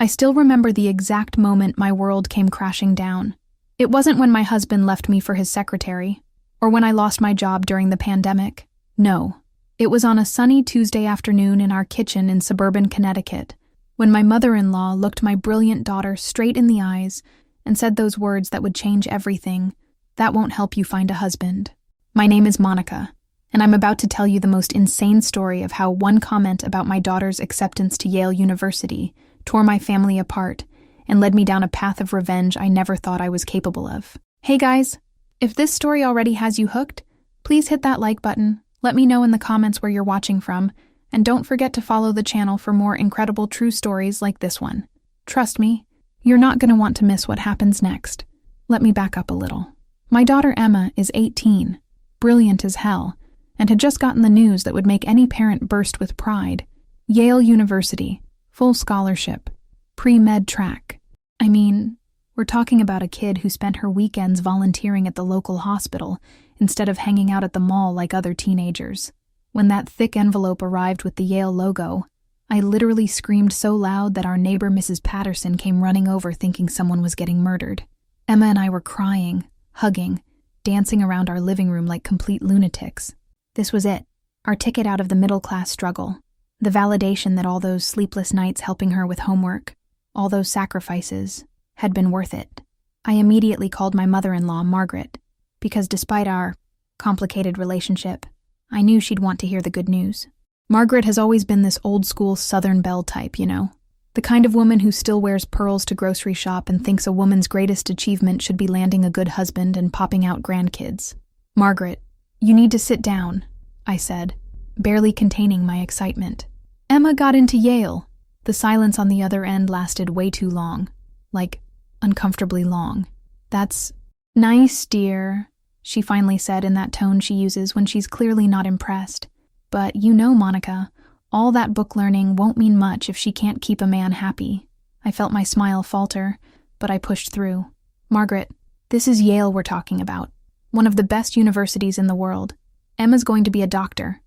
I still remember the exact moment my world came crashing down. It wasn't when my husband left me for his secretary, or when I lost my job during the pandemic. No, it was on a sunny Tuesday afternoon in our kitchen in suburban Connecticut, when my mother-in-law looked my brilliant daughter straight in the eyes and said those words that would change everything. That won't help you find a husband. My name is Monica, and I'm about to tell you the most insane story of how one comment about my daughter's acceptance to Yale University tore my family apart and led me down a path of revenge I never thought I was capable of. Hey guys, if this story already has you hooked, please hit that like button, let me know in the comments where you're watching from, and don't forget to follow the channel for more incredible true stories like this one. Trust me, you're not going to want to miss what happens next. Let me back up a little. My daughter Emma is 18, brilliant as hell, and had just gotten the news that would make any parent burst with pride. Yale University, full scholarship, pre-med track. I mean, we're talking about a kid who spent her weekends volunteering at the local hospital instead of hanging out at the mall like other teenagers. When that thick envelope arrived with the Yale logo, I literally screamed so loud that our neighbor Mrs. Patterson came running over thinking someone was getting murdered. Emma and I were crying, hugging, dancing around our living room like complete lunatics. This was it, our ticket out of the middle-class struggle, the validation that all those sleepless nights helping her with homework, all those sacrifices, had been worth it. I immediately called my mother-in-law, Margaret, because despite our complicated relationship, I knew she'd want to hear the good news. Margaret has always been this old-school Southern belle type, you know, the kind of woman who still wears pearls to grocery shop and thinks a woman's greatest achievement should be landing a good husband and popping out grandkids. Margaret, you need to sit down, I said, barely containing my excitement. Emma got into Yale. The silence on the other end lasted way too long, like uncomfortably long. That's nice, dear, she finally said in that tone she uses when she's clearly not impressed. But you know, Monica, all that book learning won't mean much if she can't keep a man happy. I felt my smile falter, but I pushed through. Margaret, this is Yale we're talking about. One of the best universities in the world. Emma's going to be a doctor.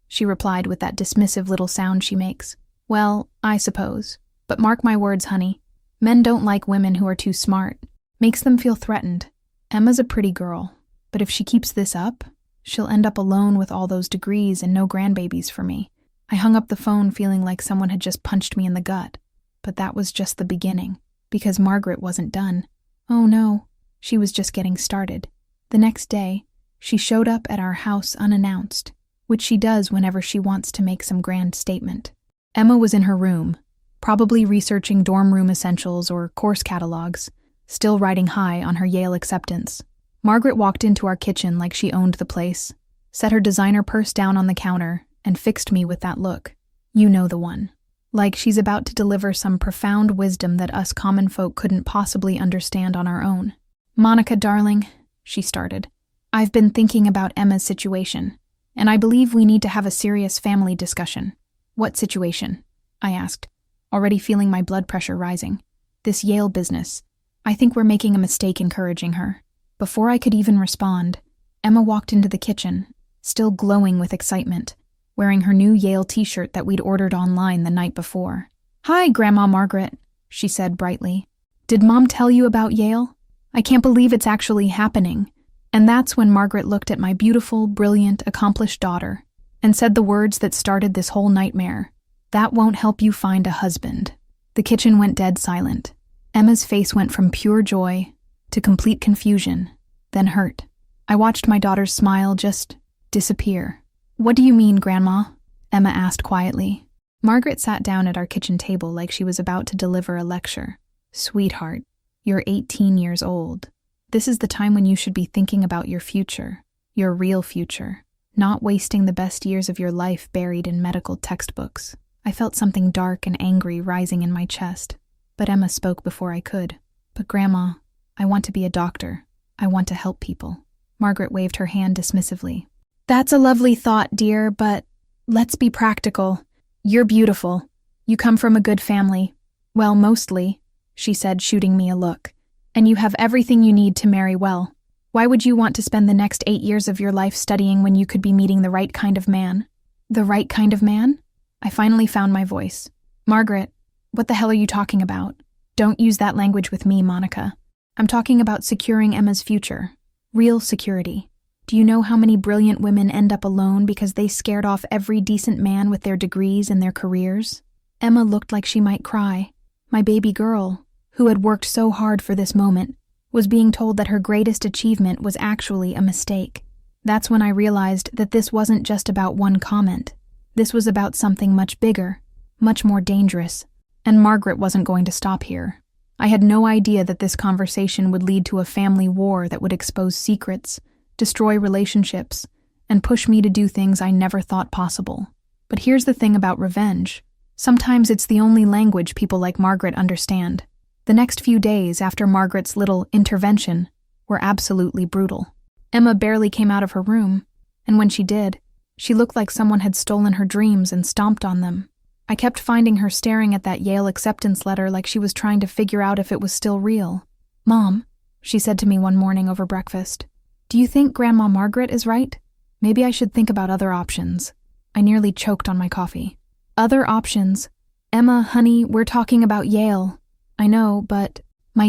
She replied with that dismissive little sound she makes. Well, I suppose. But mark my words, honey. Men don't like women who are too smart. Makes them feel threatened. Emma's a pretty girl, but if she keeps this up, she'll end up alone with all those degrees and no grandbabies for me. I hung up the phone feeling like someone had just punched me in the gut. But that was just the beginning, because Margaret wasn't done. Oh no, she was just getting started. The next day, she showed up at our house unannounced, which she does whenever she wants to make some grand statement. Emma was in her room, probably researching dorm room essentials or course catalogs, still riding high on her Yale acceptance. Margaret walked into our kitchen like she owned the place, set her designer purse down on the counter, and fixed me with that look. You know the one. Like she's about to deliver some profound wisdom that us common folk couldn't possibly understand on our own. Monica, darling, she started, I've been thinking about Emma's situation, and I believe we need to have a serious family discussion. What situation? I asked, already feeling my blood pressure rising. This Yale business. I think we're making a mistake encouraging her. Before I could even respond, Emma walked into the kitchen, still glowing with excitement, wearing her new Yale t-shirt that we'd ordered online the night before. Hi, Grandma Margaret, she said brightly. Did Mom tell you about Yale? I can't believe it's actually happening. And that's when Margaret looked at my beautiful, brilliant, accomplished daughter and said the words that started this whole nightmare. That won't help you find a husband. The kitchen went dead silent. Emma's face went from pure joy to complete confusion, then hurt. I watched my daughter's smile just disappear. What do you mean, Grandma? Emma asked quietly. Margaret sat down at our kitchen table like she was about to deliver a lecture. Sweetheart, you're 18 years old. This is the time when you should be thinking about your future, your real future, not wasting the best years of your life buried in medical textbooks. I felt something dark and angry rising in my chest, but Emma spoke before I could. But Grandma, I want to be a doctor. I want to help people. Margaret waved her hand dismissively. That's a lovely thought, dear, but let's be practical. You're beautiful. You come from a good family. Well, mostly, she said, shooting me a look. And you have everything you need to marry well. Why would you want to spend the next 8 years of your life studying when you could be meeting the right kind of man? The right kind of man? I finally found my voice. Margaret, What the hell are you talking about? Don't use that language with me, Monica. I'm talking about securing Emma's future. Real security. Do you know how many brilliant women end up alone because they scared off every decent man with their degrees and their careers? Emma looked like she might cry. My baby girl, who had worked so hard for this moment, was being told that her greatest achievement was actually a mistake. That's when I realized that this wasn't just about one comment. This was about something much bigger, much more dangerous, and Margaret wasn't going to stop here. I had no idea that this conversation would lead to a family war that would expose secrets, destroy relationships, and push me to do things I never thought possible. But here's the thing about revenge. Sometimes it's the only language people like Margaret understand. The next few days after Margaret's little intervention were absolutely brutal. Emma barely came out of her room, and when she did, she looked like someone had stolen her dreams and stomped on them. I kept finding her staring at that Yale acceptance letter like she was trying to figure out if it was still real. "Mom," she said to me one morning over breakfast, "do you think Grandma Margaret is right? Maybe I should think about other options." I nearly choked on my coffee. Other options? Emma, honey, we're talking about Yale. I know, but...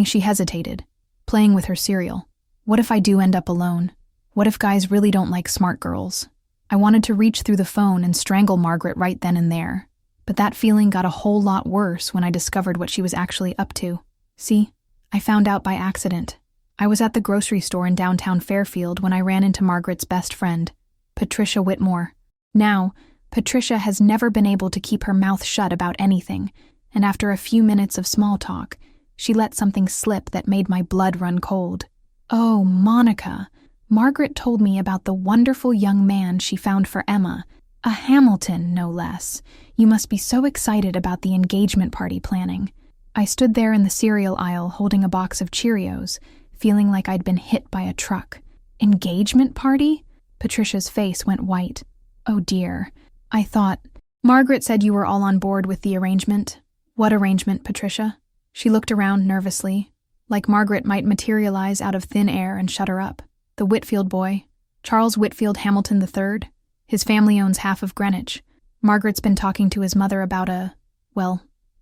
She hesitated, playing with her cereal. What if I do end up alone? What if guys really don't like smart girls? I wanted to reach through the phone and strangle Margaret right then and there. But that feeling got a whole lot worse when I discovered what she was actually up to. See, I found out by accident. I was at the grocery store in downtown Fairfield when I ran into Margaret's best friend, Patricia Whitmore. Now, Patricia has never been able to keep her mouth shut about anything, and after a few minutes of small talk, she let something slip that made my blood run cold. "Oh, Monica, Margaret told me about the wonderful young man she found for Emma. A Hamilton, no less. You must be so excited about the engagement party planning." I stood there in the cereal aisle holding a box of Cheerios, feeling like I'd been hit by a truck. Engagement party? Patricia's face went white. Oh dear. I thought, "Margaret said you were all on board with the arrangement." "What arrangement, Patricia?" She looked around nervously, like Margaret might materialize out of thin air and shut her up. "The Whitfield boy, Charles Whitfield Hamilton III. His family owns half of Greenwich. Margaret's been talking to his mother about a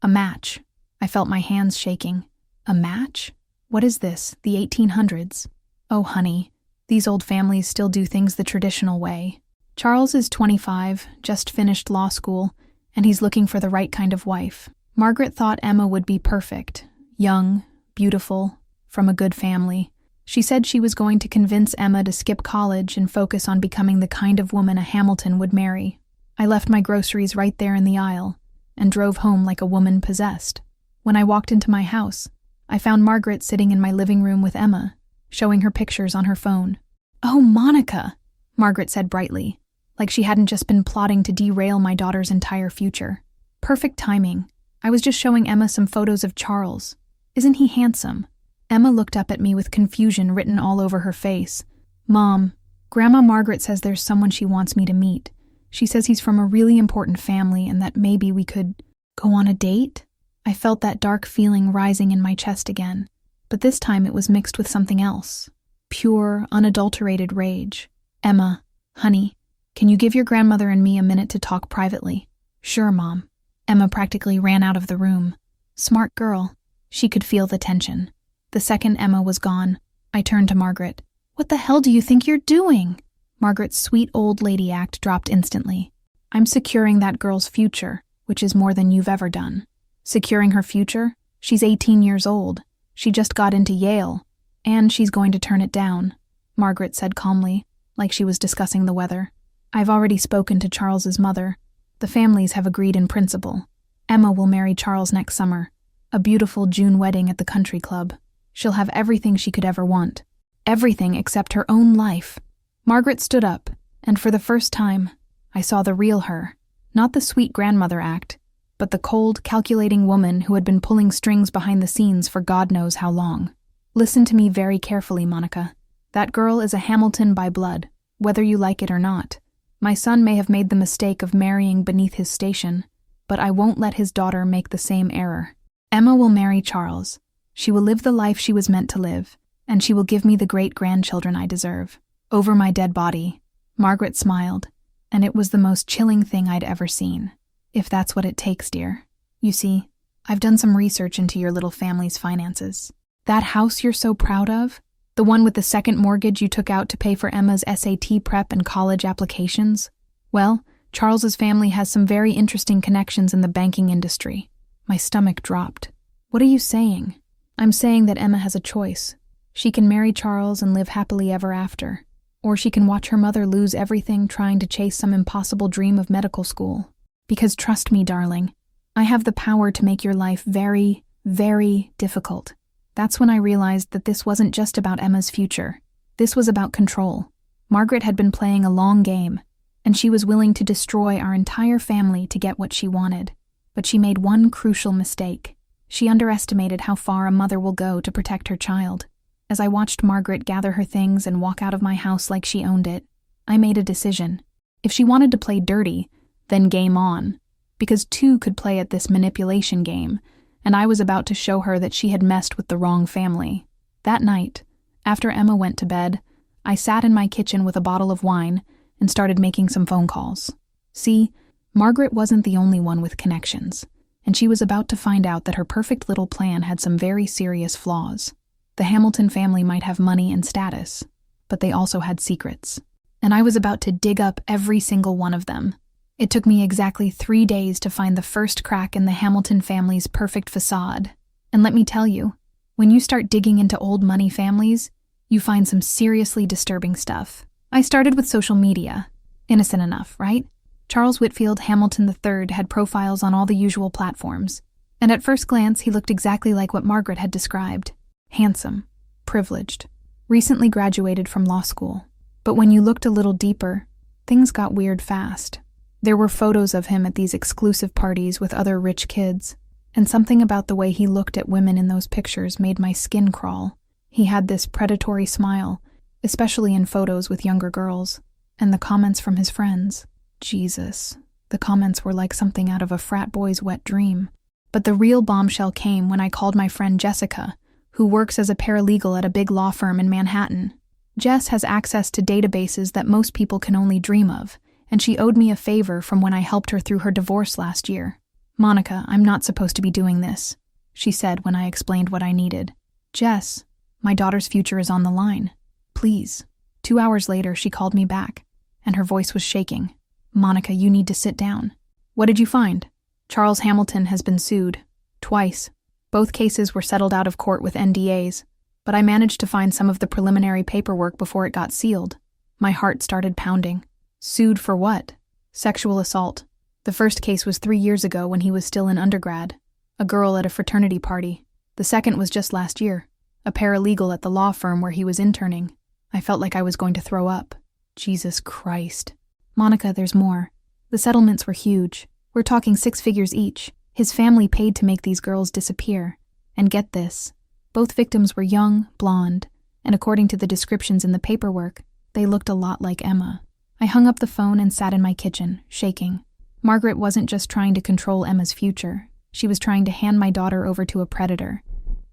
match." I felt my hands shaking. A match? What is this, the 1800s? Oh, honey, these old families still do things the traditional way. Charles is 25, just finished law school, and he's looking for the right kind of wife. Margaret thought Emma would be perfect, young, beautiful, from a good family. She said she was going to convince Emma to skip college and focus on becoming the kind of woman a Hamilton would marry. I left my groceries right there in the aisle and drove home like a woman possessed. When I walked into my house, I found Margaret sitting in my living room with Emma, showing her pictures on her phone. "Oh, Monica," Margaret said brightly, like she hadn't just been plotting to derail my daughter's entire future. "Perfect timing. I was just showing Emma some photos of Charles. Isn't he handsome?" Emma looked up at me with confusion written all over her face. "Mom, Grandma Margaret says there's someone she wants me to meet. She says he's from a really important family and that maybe we could go on a date?" I felt that dark feeling rising in my chest again, but this time it was mixed with something else. Pure, unadulterated rage. "Emma, honey, can you give your grandmother and me a minute to talk privately?" "Sure, Mom." Emma practically ran out of the room. Smart girl. She could feel the tension. The second Emma was gone, I turned to Margaret. "What the hell do you think you're doing?" Margaret's sweet old lady act dropped instantly. "I'm securing that girl's future, which is more than you've ever done." Securing her future? She's 18 years old. She just got into Yale, and she's going to turn it down, Margaret said calmly, like she was discussing the weather. "I've already spoken to Charles's mother. The families have agreed in principle. Emma will marry Charles next summer. A beautiful June wedding at the country club. She'll have everything she could ever want. Everything except her own life." Margaret stood up, and for the first time, I saw the real her. Not the sweet grandmother act, but the cold, calculating woman who had been pulling strings behind the scenes for God knows how long. "Listen to me very carefully, Monica. That girl is a Hamilton by blood, whether you like it or not. My son may have made the mistake of marrying beneath his station, but I won't let his daughter make the same error. Emma will marry Charles. She will live the life she was meant to live, and she will give me the great-grandchildren I deserve. Over my dead body." Margaret smiled, and it was the most chilling thing I'd ever seen. "If that's what it takes, dear. You see, I've done some research into your little family's finances. That house you're so proud of? The one with the second mortgage you took out to pay for Emma's SAT prep and college applications? Well, Charles's family has some very interesting connections in the banking industry. My stomach dropped. What are you saying? I'm saying that Emma has a choice. She can marry Charles and live happily ever after. Or she can watch her mother lose everything trying to chase some impossible dream of medical school. Because trust me, darling, I have the power to make your life very, very difficult. That's when I realized that this wasn't just about Emma's future. This was about control. Margaret had been playing a long game, and she was willing to destroy our entire family to get what she wanted. But she made one crucial mistake. She underestimated how far a mother will go to protect her child. As I watched Margaret gather her things and walk out of my house like she owned it, I made a decision. If she wanted to play dirty, then game on. Because two could play at this manipulation game, and I was about to show her that she had messed with the wrong family. That night, after Emma went to bed, I sat in my kitchen with a bottle of wine and started making some phone calls. See, Margaret wasn't the only one with connections, and she was about to find out that her perfect little plan had some very serious flaws. The Hamilton family might have money and status, but they also had secrets. And I was about to dig up every single one of them. It took me exactly 3 days to find the first crack in the Hamilton family's perfect facade. And let me tell you, when you start digging into old money families, you find some seriously disturbing stuff. I started with social media. Innocent enough, right? Charles Whitfield Hamilton III had profiles on all the usual platforms. And at first glance, he looked exactly like what Margaret had described. Handsome, privileged, recently graduated from law school. But when you looked a little deeper, things got weird fast. There were photos of him at these exclusive parties with other rich kids, and something about the way he looked at women in those pictures made my skin crawl. He had this predatory smile, especially in photos with younger girls, and the comments from his friends. Jesus, the comments were like something out of a frat boy's wet dream. But the real bombshell came when I called my friend Jessica, who works as a paralegal at a big law firm in Manhattan. Jess has access to databases that most people can only dream of, and she owed me a favor from when I helped her through her divorce last year. "Monica, I'm not supposed to be doing this," she said when I explained what I needed. "Jess, my daughter's future is on the line. Please." 2 hours later, she called me back, and her voice was shaking. "Monica, you need to sit down." "What did you find?" "Charles Hamilton has been sued. Twice. Both cases were settled out of court with NDAs, but I managed to find some of the preliminary paperwork before it got sealed." My heart started pounding. Sued for what? Sexual assault. The first case was 3 years ago when he was still in undergrad. A girl at a fraternity party. The second was just last year. A paralegal at the law firm where he was interning. I felt like I was going to throw up. Jesus Christ. "Monica, there's more. The settlements were huge. We're talking 6 figures each. His family paid to make these girls disappear. And get this. Both victims were young, blonde, and according to the descriptions in the paperwork, they looked a lot like Emma." I hung up the phone and sat in my kitchen, shaking. Margaret wasn't just trying to control Emma's future. She was trying to hand my daughter over to a predator.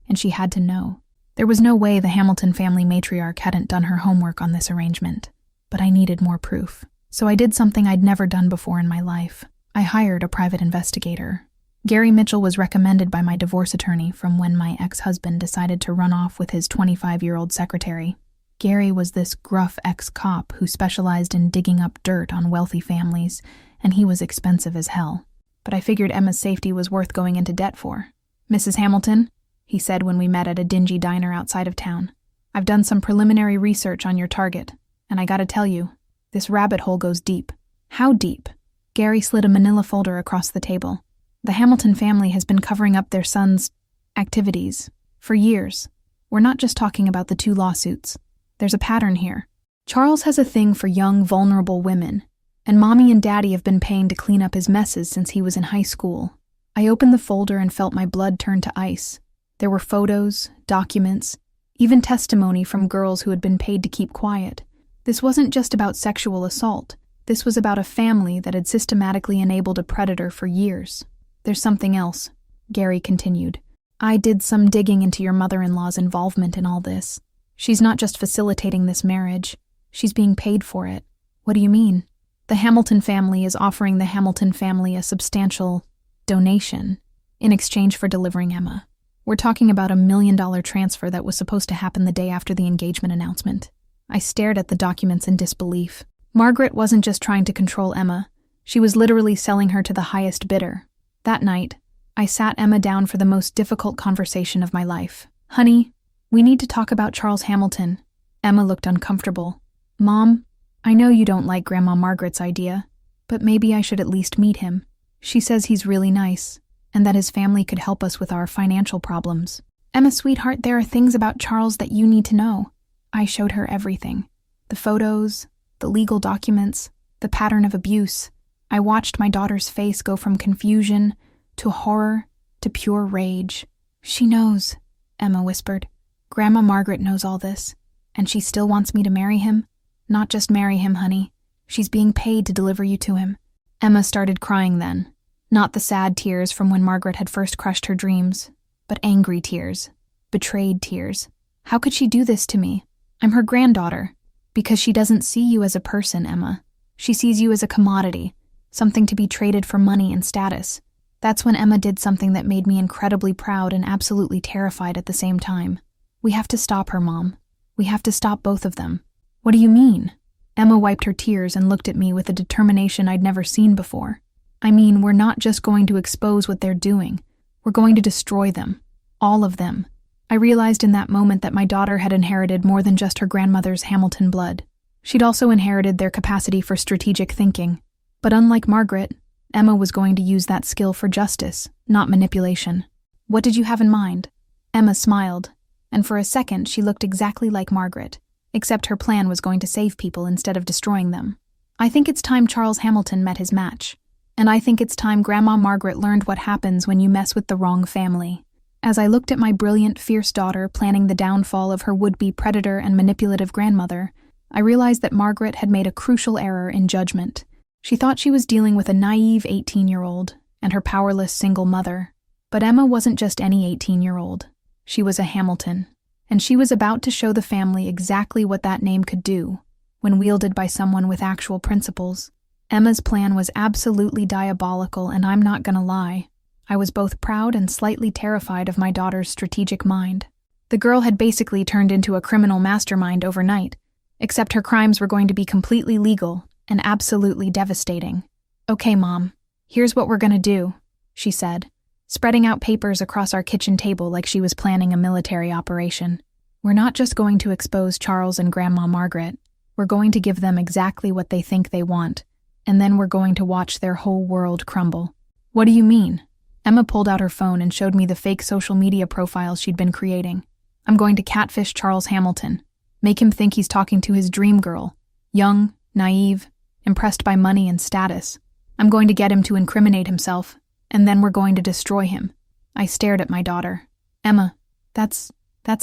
And she had to know. There was no way the Hamilton family matriarch hadn't done her homework on this arrangement. But I needed more proof. So I did something I'd never done before in my life. I hired a private investigator. Gary Mitchell was recommended by my divorce attorney from when my ex-husband decided to run off with his 25-year-old secretary. Gary was this gruff ex-cop who specialized in digging up dirt on wealthy families, and he was expensive as hell. But I figured Emma's safety was worth going into debt for. "Mrs. Hamilton," he said when we met at a dingy diner outside of town, "I've done some preliminary research on your target, and I gotta tell you, this rabbit hole goes deep." "How deep?" Gary slid a manila folder across the table. "The Hamilton family has been covering up their son's activities for years. We're not just talking about the 2 lawsuits. There's a pattern here. Charles has a thing for young, vulnerable women, and Mommy and Daddy have been paying to clean up his messes since he was in high school." I opened the folder and felt my blood turn to ice. There were photos, documents, even testimony from girls who had been paid to keep quiet. This wasn't just about sexual assault. This was about a family that had systematically enabled a predator for years. "There's something else," Gary continued. "I did some digging into your mother-in-law's involvement in all this. She's not just facilitating this marriage. She's being paid for it." "What do you mean?" "The Hamilton family is offering the Hamilton family a substantial donation. in exchange for delivering Emma. We're talking about $1 million transfer that was supposed to happen the day after the engagement announcement. I stared at the documents in disbelief. Margaret wasn't just trying to control Emma. She was literally selling her to the highest bidder. That night, I sat Emma down for the most difficult conversation of my life. "Honey, we need to talk about Charles Hamilton." Emma looked uncomfortable. "Mom, I know you don't like Grandma Margaret's idea, but maybe I should at least meet him. She says he's really nice, and that his family could help us with our financial problems." "Emma, sweetheart, there are things about Charles that you need to know." I showed her everything. The photos, the legal documents, the pattern of abuse. I watched my daughter's face go from confusion to horror to pure rage. "She knows," Emma whispered. "Grandma Margaret knows all this, and she still wants me to marry him." "Not just marry him, honey. She's being paid to deliver you to him." Emma started crying then. Not the sad tears from when Margaret had first crushed her dreams, but angry tears, betrayed tears. "How could she do this to me? I'm her granddaughter." "Because she doesn't see you as a person, Emma. She sees you as a commodity, something to be traded for money and status." That's when Emma did something that made me incredibly proud and absolutely terrified at the same time. "We have to stop her, Mom. We have to stop both of them." "What do you mean?" Emma wiped her tears and looked at me with a determination I'd never seen before. "I mean, we're not just going to expose what they're doing. We're going to destroy them. All of them." I realized in that moment that my daughter had inherited more than just her grandmother's Hamilton blood. She'd also inherited their capacity for strategic thinking. But unlike Margaret, Emma was going to use that skill for justice, not manipulation. "What did you have in mind?" Emma smiled, and for a second she looked exactly like Margaret, except her plan was going to save people instead of destroying them. "I think it's time Charles Hamilton met his match. And I think it's time Grandma Margaret learned what happens when you mess with the wrong family." As I looked at my brilliant, fierce daughter planning the downfall of her would-be predator and manipulative grandmother, I realized that Margaret had made a crucial error in judgment. She thought she was dealing with a naive 18-year-old and her powerless single mother. But Emma wasn't just any 18-year-old. She was a Hamilton, and she was about to show the family exactly what that name could do when wielded by someone with actual principles. Emma's plan was absolutely diabolical, and I'm not gonna lie. I was both proud and slightly terrified of my daughter's strategic mind. The girl had basically turned into a criminal mastermind overnight, except her crimes were going to be completely legal and absolutely devastating. "Okay, Mom, here's what we're gonna do," she said, spreading out papers across our kitchen table like she was planning a military operation. "We're not just going to expose Charles and Grandma Margaret. We're going to give them exactly what they think they want, and then we're going to watch their whole world crumble." "What do you mean?" Emma pulled out her phone and showed me the fake social media profiles she'd been creating. "I'm going to catfish Charles Hamilton, make him think he's talking to his dream girl, young, naive, impressed by money and status. I'm going to get him to incriminate himself, and then we're going to destroy him." I stared at my daughter. "Emma, that's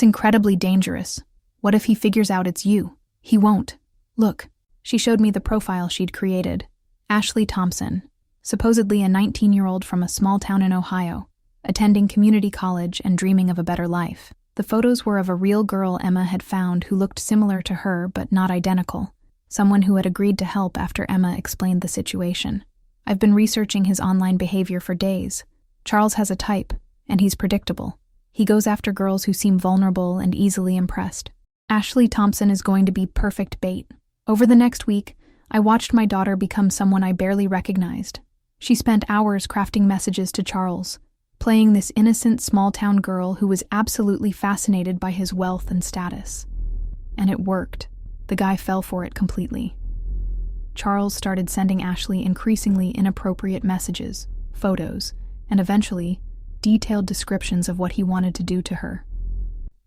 incredibly dangerous. What if he figures out it's you?" "He won't. Look." She showed me the profile she'd created. Ashley Thompson, supposedly a 19-year-old from a small town in Ohio, attending community college and dreaming of a better life. The photos were of a real girl Emma had found who looked similar to her but not identical, someone who had agreed to help after Emma explained the situation. "I've been researching his online behavior for days. Charles has a type, and he's predictable. He goes after girls who seem vulnerable and easily impressed. Ashley Thompson is going to be perfect bait." Over the next week, I watched my daughter become someone I barely recognized. She spent hours crafting messages to Charles, playing this innocent small-town girl who was absolutely fascinated by his wealth and status. And it worked. The guy fell for it completely. Charles started sending Ashley increasingly inappropriate messages, photos, and eventually, detailed descriptions of what he wanted to do to her.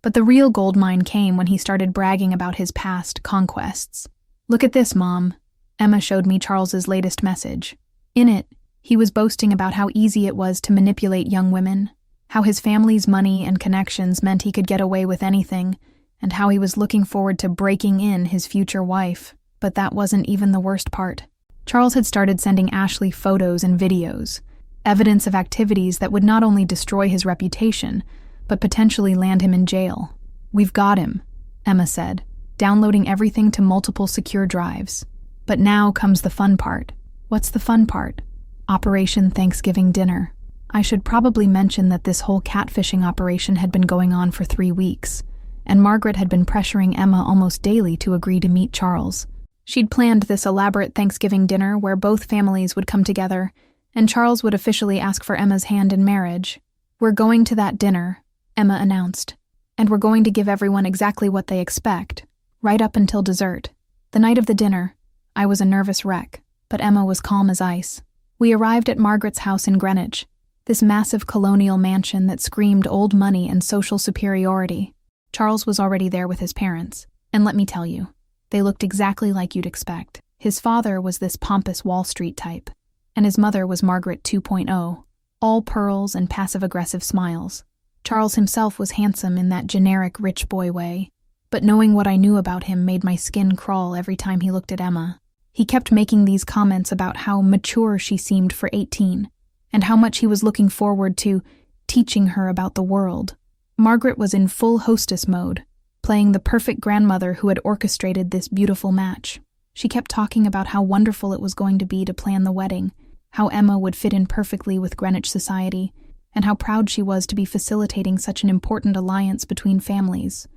But the real goldmine came when he started bragging about his past conquests. "Look at this, Mom." Emma showed me Charles's latest message. In it, he was boasting about how easy it was to manipulate young women, how his family's money and connections meant he could get away with anything, and how he was looking forward to breaking in his future wife. But that wasn't even the worst part. Charles had started sending Ashley photos and videos, evidence of activities that would not only destroy his reputation, but potentially land him in jail. "We've got him," Emma said, downloading everything to multiple secure drives. But now comes the fun part. What's the fun part? Operation Thanksgiving dinner. I should probably mention that this whole catfishing operation had been going on for 3 weeks, and Margaret had been pressuring Emma almost daily to agree to meet Charles. She'd planned this elaborate Thanksgiving dinner where both families would come together, and Charles would officially ask for Emma's hand in marriage. "We're going to that dinner," Emma announced, "and we're going to give everyone exactly what they expect, right up until dessert." The night of the dinner, I was a nervous wreck, but Emma was calm as ice. We arrived at Margaret's house in Greenwich, this massive colonial mansion that screamed old money and social superiority. Charles was already there with his parents, and let me tell you, they looked exactly like you'd expect. His father was this pompous Wall Street type, and his mother was Margaret 2.0, all pearls and passive-aggressive smiles. Charles himself was handsome in that generic rich boy way, but knowing what I knew about him made my skin crawl every time he looked at Emma. He kept making these comments about how mature she seemed for 18, and how much he was looking forward to teaching her about the world. Margaret was in full hostess mode, playing the perfect grandmother who had orchestrated this beautiful match. She kept talking about how wonderful it was going to be to plan the wedding, how Emma would fit in perfectly with Greenwich society, and how proud she was to be facilitating such an important alliance between families.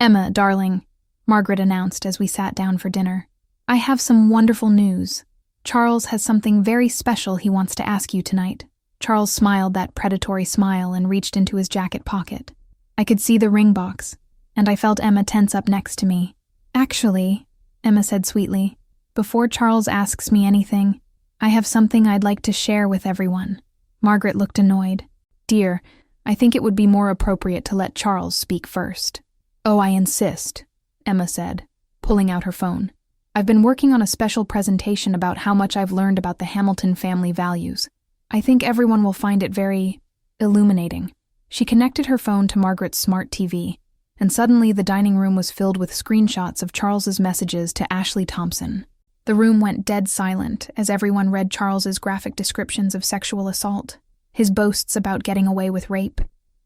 "Emma, darling," Margaret announced as we sat down for dinner, "I have some wonderful news. Charles has something very special he wants to ask you tonight." Charles smiled that predatory smile and reached into his jacket pocket. I could see the ring box, and I felt Emma tense up next to me. "Actually," Emma said sweetly, "before Charles asks me anything, I have something I'd like to share with everyone." Margaret looked annoyed. "Dear, I think it would be more appropriate to let Charles speak first." "Oh, I insist," Emma said, pulling out her phone. "I've been working on a special presentation about how much I've learned about the Hamilton family values. I think everyone will find it very illuminating." She connected her phone to Margaret's smart TV, and suddenly the dining room was filled with screenshots of Charles's messages to Ashley Thompson. The room went dead silent as everyone read Charles's graphic descriptions of sexual assault, his boasts about getting away with rape,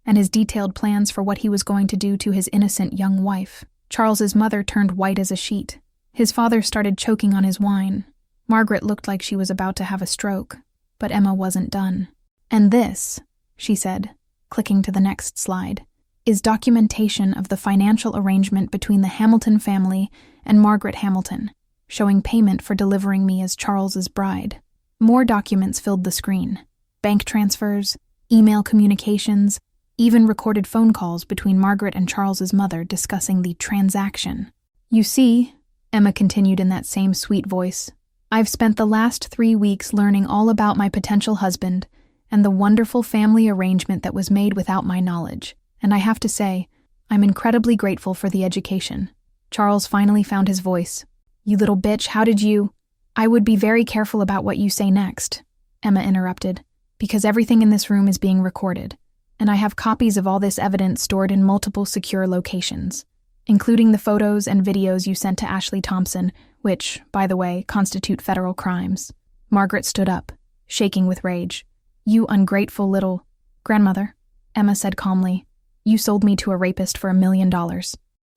and his detailed plans for what he was going to do to his innocent young wife. Charles's mother turned white as a sheet. His father started choking on his wine. Margaret looked like she was about to have a stroke, but Emma wasn't done. "And this," she said, clicking to the next slide, "is documentation of the financial arrangement between the Hamilton family and Margaret Hamilton, showing payment for delivering me as Charles's bride." More documents filled the screen. Bank transfers, email communications, even recorded phone calls between Margaret and Charles's mother discussing the transaction. "You see," Emma continued in that same sweet voice, "I've spent the last 3 weeks learning all about my potential husband and the wonderful family arrangement that was made without my knowledge, and I have to say, I'm incredibly grateful for the education." Charles finally found his voice. "You little bitch, how did you—" "I would be very careful about what you say next," Emma interrupted, "because everything in this room is being recorded, and I have copies of all this evidence stored in multiple secure locations, including the photos and videos you sent to Ashley Thompson, which, by the way, constitute federal crimes." Margaret stood up, shaking with rage. "You ungrateful little—" "Grandmother," Emma said calmly, "you sold me to a rapist for $1 million.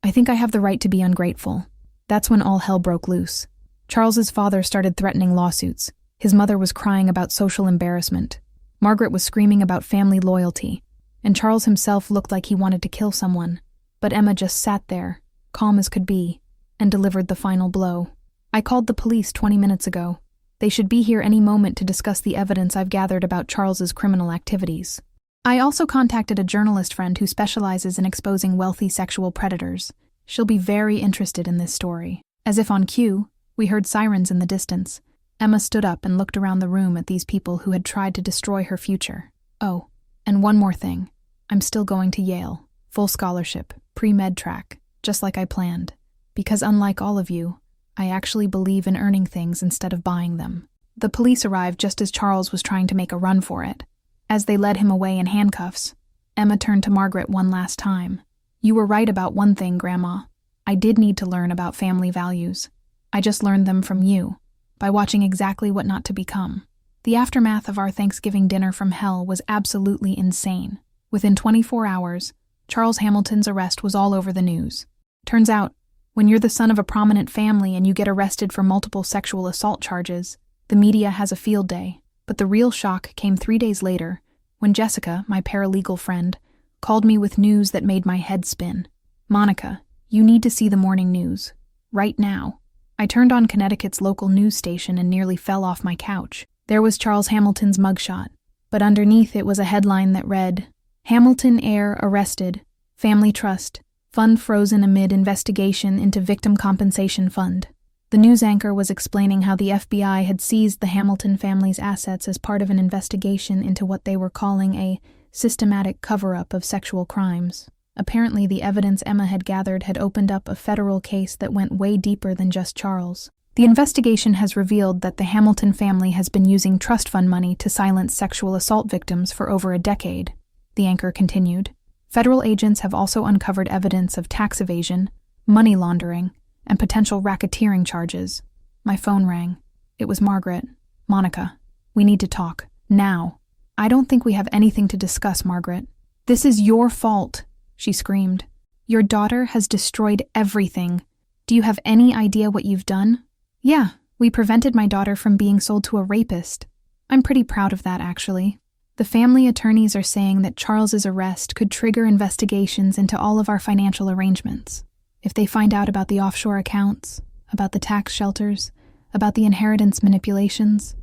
I think I have the right to be ungrateful." That's when all hell broke loose. Charles's father started threatening lawsuits. His mother was crying about social embarrassment. Margaret was screaming about family loyalty, and Charles himself looked like he wanted to kill someone. But Emma just sat there, calm as could be, and delivered the final blow. "I called the police 20 minutes ago. They should be here any moment to discuss the evidence I've gathered about Charles's criminal activities. I also contacted a journalist friend who specializes in exposing wealthy sexual predators. She'll be very interested in this story." As if on cue, we heard sirens in the distance. Emma stood up and looked around the room at these people who had tried to destroy her future. "Oh, and one more thing. I'm still going to Yale. Full scholarship, pre-med track, just like I planned. Because unlike all of you, I actually believe in earning things instead of buying them." The police arrived just as Charles was trying to make a run for it. As they led him away in handcuffs, Emma turned to Margaret one last time. "You were right about one thing, Grandma. I did need to learn about family values. I just learned them from you, by watching exactly what not to become." The aftermath of our Thanksgiving dinner from hell was absolutely insane. Within 24 hours, Charles Hamilton's arrest was all over the news. Turns out, when you're the son of a prominent family and you get arrested for multiple sexual assault charges, the media has a field day. But the real shock came 3 days later, when Jessica, my paralegal friend, called me with news that made my head spin. "Monica, you need to see the morning news. Right now." I turned on Connecticut's local news station and nearly fell off my couch. There was Charles Hamilton's mugshot, but underneath it was a headline that read, "Hamilton heir arrested, family trust, fund frozen amid investigation into victim compensation fund." The news anchor was explaining how the FBI had seized the Hamilton family's assets as part of an investigation into what they were calling a systematic cover-up of sexual crimes. Apparently, the evidence Emma had gathered had opened up a federal case that went way deeper than just Charles. The investigation has revealed that the Hamilton family has been using trust fund money to silence sexual assault victims for over a decade, the anchor continued. Federal agents have also uncovered evidence of tax evasion, money laundering, and potential racketeering charges. My phone rang. It was Margaret. "Monica, we need to talk. Now." "I don't think we have anything to discuss, Margaret." "This is your fault," she screamed. "Your daughter has destroyed everything. Do you have any idea what you've done?" "Yeah, we prevented my daughter from being sold to a rapist. I'm pretty proud of that, actually. The family attorneys are saying that Charles's arrest could trigger investigations into all of our financial arrangements. If they find out about the offshore accounts, about the tax shelters, about the inheritance manipulations."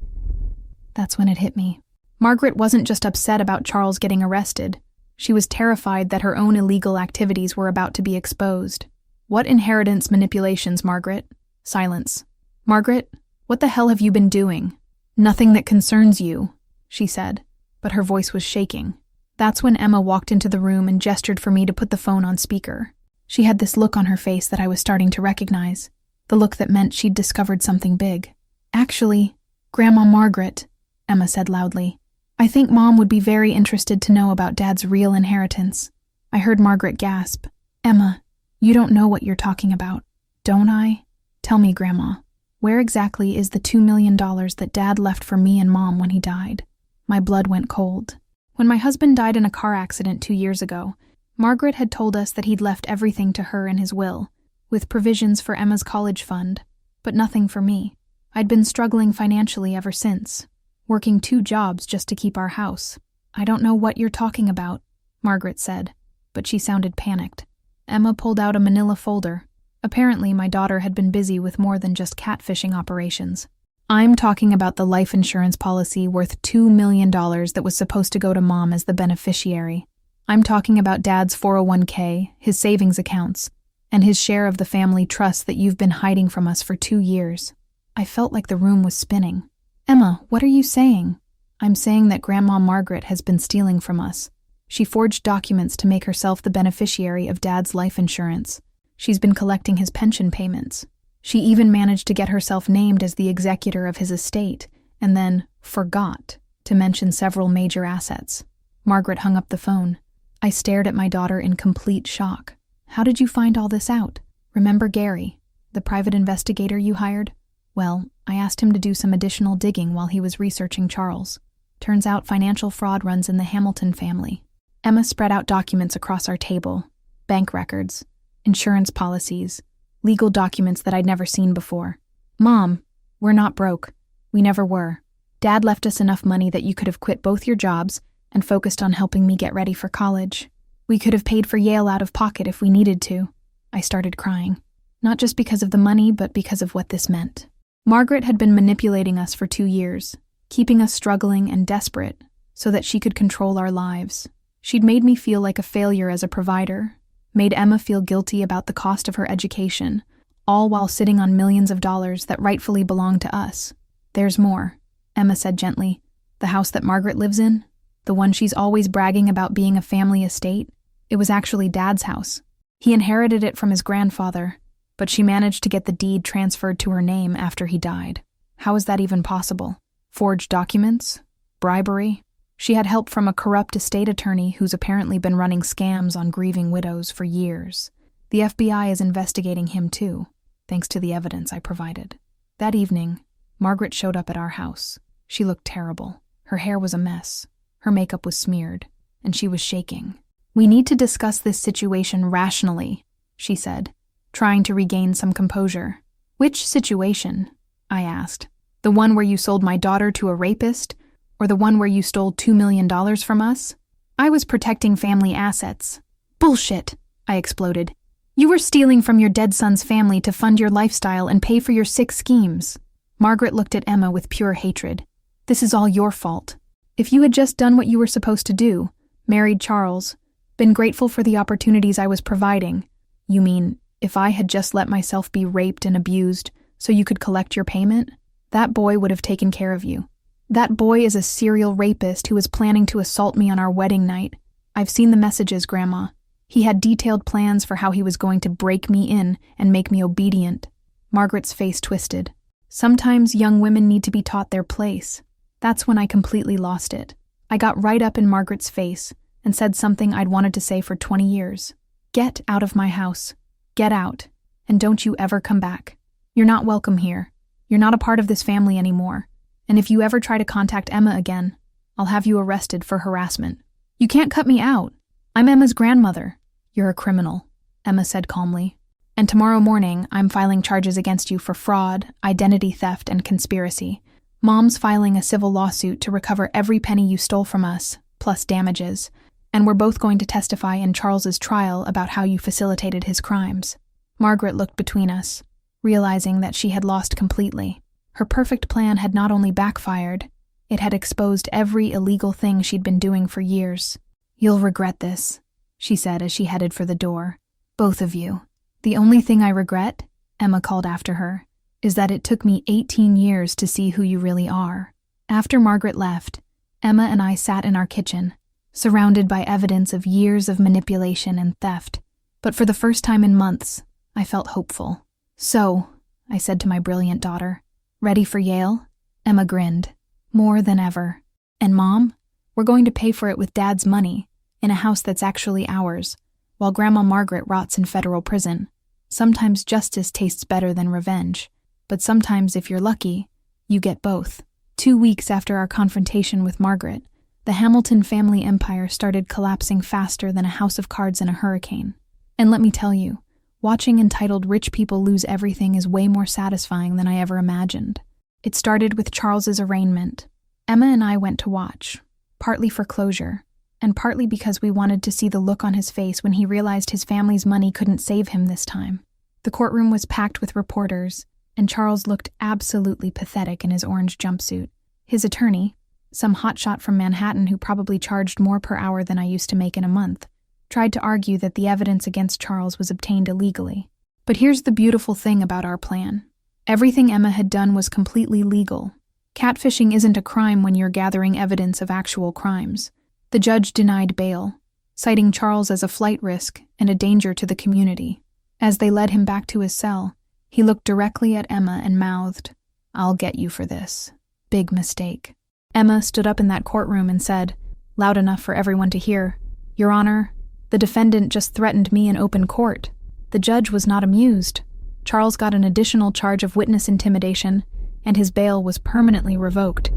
That's when it hit me. Margaret wasn't just upset about Charles getting arrested. She was terrified that her own illegal activities were about to be exposed. "What inheritance manipulations, Margaret?" Silence. "Margaret, what the hell have you been doing?" "Nothing that concerns you," she said, but her voice was shaking. That's when Emma walked into the room and gestured for me to put the phone on speaker. She had this look on her face that I was starting to recognize, the look that meant she'd discovered something big. "Actually, Grandma Margaret," Emma said loudly, "I think Mom would be very interested to know about Dad's real inheritance." I heard Margaret gasp. "Emma, you don't know what you're talking about." "Don't I? Tell me, Grandma, where exactly is the $2 million that Dad left for me and Mom when he died?" My blood went cold. When my husband died in a car accident 2 years ago, Margaret had told us that he'd left everything to her in his will, with provisions for Emma's college fund, but nothing for me. I'd been struggling financially ever since, working 2 jobs just to keep our house. "I don't know what you're talking about," Margaret said, but she sounded panicked. Emma pulled out a manila folder. Apparently, my daughter had been busy with more than just catfishing operations. "I'm talking about the life insurance policy worth $2 million that was supposed to go to Mom as the beneficiary. I'm talking about Dad's 401k, his savings accounts, and his share of the family trust that you've been hiding from us for 2 years. I felt like the room was spinning. "Emma, what are you saying?" "I'm saying that Grandma Margaret has been stealing from us. She forged documents to make herself the beneficiary of Dad's life insurance. She's been collecting his pension payments. She even managed to get herself named as the executor of his estate, and then forgot to mention several major assets." Margaret hung up the phone. I stared at my daughter in complete shock. "How did you find all this out? Remember Gary, the private investigator you hired? Well, I asked him to do some additional digging while he was researching Charles. Turns out financial fraud runs in the Hamilton family." Emma spread out documents across our table. Bank records, insurance policies, legal documents that I'd never seen before. "Mom, we're not broke. We never were. Dad left us enough money that you could have quit both your jobs and focused on helping me get ready for college. We could have paid for Yale out of pocket if we needed to." I started crying, not just because of the money, but because of what this meant. Margaret had been manipulating us for 2 years, keeping us struggling and desperate so that she could control our lives. She'd made me feel like a failure as a provider, made Emma feel guilty about the cost of her education, all while sitting on millions of dollars that rightfully belonged to us. "There's more," Emma said gently. "The house that Margaret lives in, the one she's always bragging about being a family estate, it was actually Dad's house. He inherited it from his grandfather, but she managed to get the deed transferred to her name after he died. How is that even possible? Forged documents? Bribery? She had help from a corrupt estate attorney who's apparently been running scams on grieving widows for years. The FBI is investigating him too, thanks to the evidence I provided." That evening, Margaret showed up at our house. She looked terrible. Her hair was a mess. Her makeup was smeared, and she was shaking. "We need to discuss this situation rationally," she said, trying to regain some composure. "Which situation?" I asked. "The one where you sold my daughter to a rapist, Or the one where you stole $2 million from us? I was protecting family assets. Bullshit, I exploded. You were stealing from your dead son's family to fund your lifestyle and pay for your sick schemes. Margaret looked at Emma with pure hatred. This is all your fault. If you had just done what you were supposed to do, married Charles, been grateful for the opportunities I was providing. You mean, if I had just let myself be raped and abused so you could collect your payment? That boy would have taken care of you. That boy is a serial rapist who was planning to assault me on our wedding night. I've seen the messages, Grandma. He had detailed plans for how he was going to break me in and make me obedient. Margaret's face twisted. Sometimes young women need to be taught their place. That's when I completely lost it. I got right up in Margaret's face and said something I'd wanted to say for 20 years. Get out of my house. Get out. And don't you ever come back. You're not welcome here. You're not a part of this family anymore. And if you ever try to contact Emma again, I'll have you arrested for harassment. You can't cut me out. I'm Emma's grandmother. You're a criminal, Emma said calmly. And tomorrow morning, I'm filing charges against you for fraud, identity theft, and conspiracy. Mom's filing a civil lawsuit to recover every penny you stole from us, plus damages. And we're both going to testify in Charles's trial about how you facilitated his crimes. Margaret looked between us, realizing that she had lost completely. Her perfect plan had not only backfired, it had exposed every illegal thing she'd been doing for years. You'll regret this, she said as she headed for the door. Both of you. The only thing I regret, Emma called after her, is that it took me 18 years to see who you really are. After Margaret left, Emma and I sat in our kitchen, surrounded by evidence of years of manipulation and theft. But for the first time in months, I felt hopeful. So, I said to my brilliant daughter, ready for Yale? Emma grinned. More than ever. And Mom, we're going to pay for it with Dad's money, in a house that's actually ours, while Grandma Margaret rots in federal prison. Sometimes justice tastes better than revenge, but sometimes if you're lucky, you get both. 2 weeks after our confrontation with Margaret, the Hamilton family empire started collapsing faster than a house of cards in a hurricane. And let me tell you, watching entitled rich people lose everything is way more satisfying than I ever imagined. It started with Charles's arraignment. Emma and I went to watch, partly for closure, and partly because we wanted to see the look on his face when he realized his family's money couldn't save him this time. The courtroom was packed with reporters, and Charles looked absolutely pathetic in his orange jumpsuit. His attorney, some hotshot from Manhattan who probably charged more per hour than I used to make in a month, tried to argue that the evidence against Charles was obtained illegally. But here's the beautiful thing about our plan. Everything Emma had done was completely legal. Catfishing isn't a crime when you're gathering evidence of actual crimes. The judge denied bail, citing Charles as a flight risk and a danger to the community. As they led him back to his cell, he looked directly at Emma and mouthed, "I'll get you for this. Big mistake." Emma stood up in that courtroom and said, loud enough for everyone to hear, "Your Honor, the defendant just threatened me in open court." The judge was not amused. Charles got an additional charge of witness intimidation, and his bail was permanently revoked.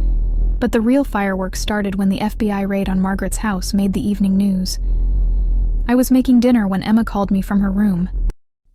But the real fireworks started when the FBI raid on Margaret's house made the evening news. I was making dinner when Emma called me from her room.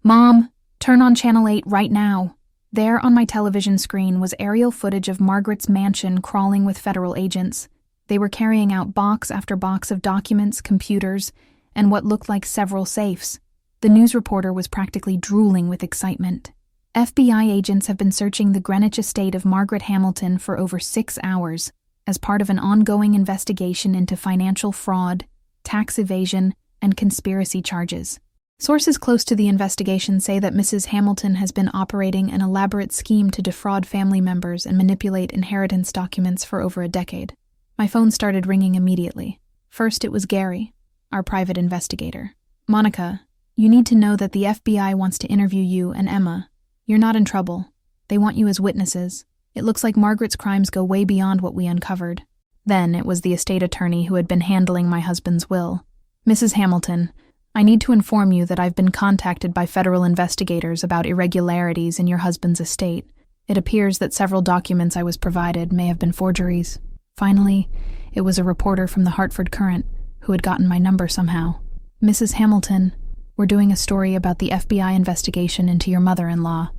"Mom, turn on Channel 8 right now." There on my television screen was aerial footage of Margaret's mansion crawling with federal agents. They were carrying out box after box of documents, computers, and what looked like several safes. The news reporter was practically drooling with excitement. FBI agents have been searching the Greenwich estate of Margaret Hamilton for over 6 hours as part of an ongoing investigation into financial fraud, tax evasion, and conspiracy charges. Sources close to the investigation say that Mrs. Hamilton has been operating an elaborate scheme to defraud family members and manipulate inheritance documents for over a decade. My phone started ringing immediately. First, it was Gary, our private investigator. "Monica, you need to know that the FBI wants to interview you and Emma. You're not in trouble. They want you as witnesses. It looks like Margaret's crimes go way beyond what we uncovered." Then it was the estate attorney who had been handling my husband's will. "Mrs. Hamilton, I need to inform you that I've been contacted by federal investigators about irregularities in your husband's estate. It appears that several documents I was provided may have been forgeries." Finally, it was a reporter from the Hartford Courant who had gotten my number somehow. "Mrs. Hamilton, we're doing a story about the FBI investigation into your mother-in-law.